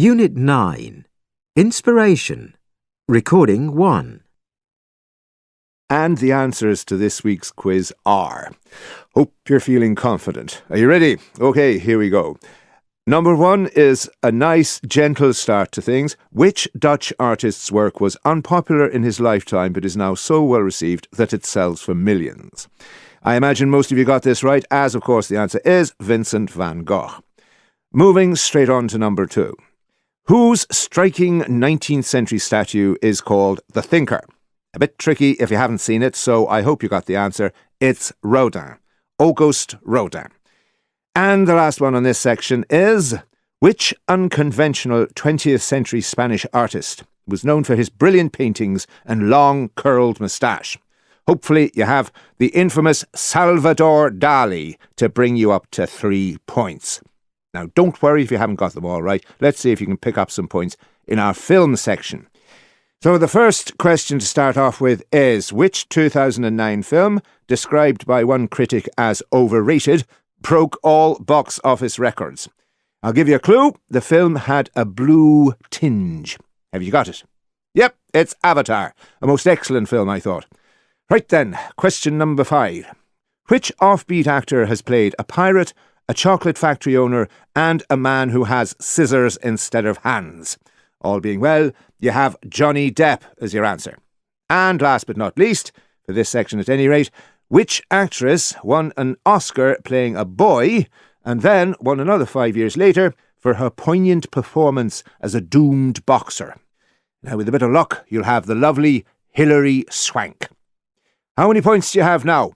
Unit 9. Inspiration. Recording 1. And the answers to this week's quiz are... Hope you're feeling confident. Are you ready? Okay, here we go. Number 1 is a nice, gentle start to things. Which Dutch artist's work was unpopular in his lifetime but is now so well received that it sells for millions? I imagine most of you got this right, as of course the answer is Vincent van Gogh. Moving straight on to number 2. Whose striking 19th century statue is called The Thinker? A bit tricky if you haven't seen it, so I hope you got the answer. It's Rodin. Auguste Rodin. And the last one on this section is, which unconventional 20th century Spanish artist was known for his brilliant paintings and long curled moustache? Hopefully you have the infamous Salvador Dali to bring you up to 3 points. Now don't worry if you haven't got them all right. Let's see if you can pick up some points in our film section. So the first question to start off with is, which 2009 film, described by one critic as overrated, broke all box office records? I'll give you a clue. The film had a blue tinge. Have you got it? Yep, it's Avatar. A most excellent film, I thought. Right then, question number 5. Which offbeat actor has played a pirate, a chocolate factory owner, and a man who has scissors instead of hands? All being well, you have Johnny Depp as your answer. And last but not least, for this section at any rate, which actress won an Oscar playing a boy and then won another 5 years later for her poignant performance as a doomed boxer? Now, with a bit of luck, you'll have the lovely Hilary Swank. How many points do you have now?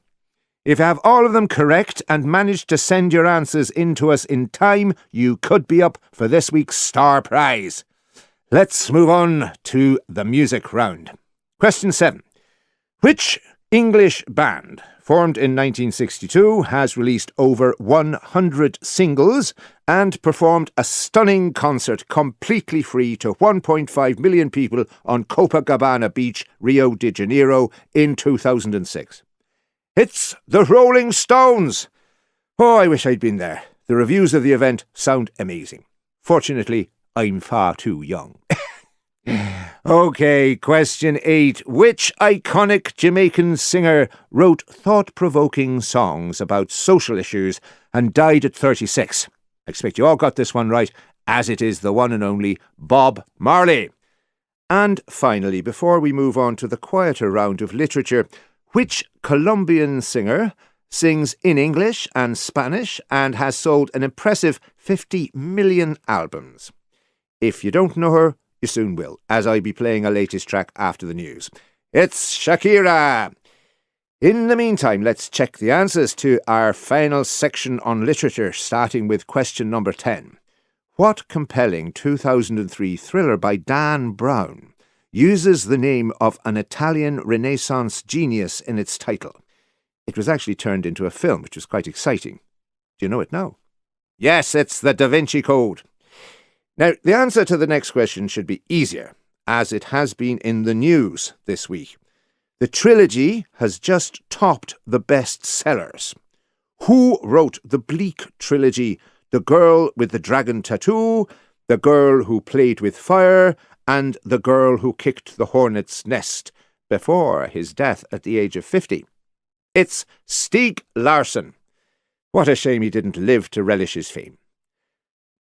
If you have all of them correct and manage to send your answers in to us in time, you could be up for this week's star prize. Let's move on to the music round. Question 7. Which English band, formed in 1962, has released over 100 singles and performed a stunning concert completely free to 1.5 million people on Copacabana Beach, Rio de Janeiro in 2006? It's the Rolling Stones! Oh, I wish I'd been there. The reviews of the event sound amazing. Fortunately, I'm far too young. Okay, question 8. Which iconic Jamaican singer wrote thought-provoking songs about social issues and died at 36? I expect you all got this one right, as it is the one and only Bob Marley. And finally, before we move on to the quieter round of literature, which Colombian singer sings in English and Spanish and has sold an impressive 50 million albums? If you don't know her, you soon will, as I'll be playing a latest track after the news. It's Shakira! In the meantime, let's check the answers to our final section on literature, starting with question number 10. What compelling 2003 thriller by Dan Brown uses the name of an Italian Renaissance genius in its title? It was actually turned into a film, which was quite exciting. Do you know it now? Yes, it's the Da Vinci Code. Now, the answer to the next question should be easier, as it has been in the news this week. The trilogy has just topped the bestsellers. Who wrote the Bleak trilogy, The Girl with the Dragon Tattoo, The Girl Who Played with Fire, and The Girl Who Kicked the Hornet's Nest, before his death at the age of 50? It's Stieg Larsson. What a shame he didn't live to relish his fame.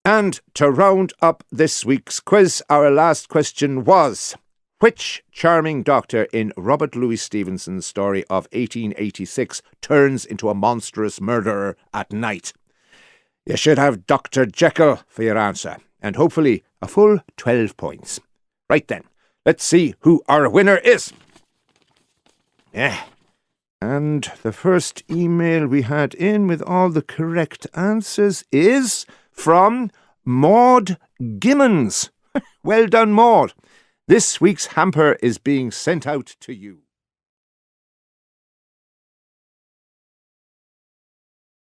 And to round up this week's quiz, our last question was, which charming doctor in Robert Louis Stevenson's story of 1886 turns into a monstrous murderer at night? You should have Dr. Jekyll for your answer, and hopefully a full 12 points. Right then, let's see who our winner is. And the first email we had in with all the correct answers is from Maud Gimmons. Well done, Maud. This week's hamper is being sent out to you.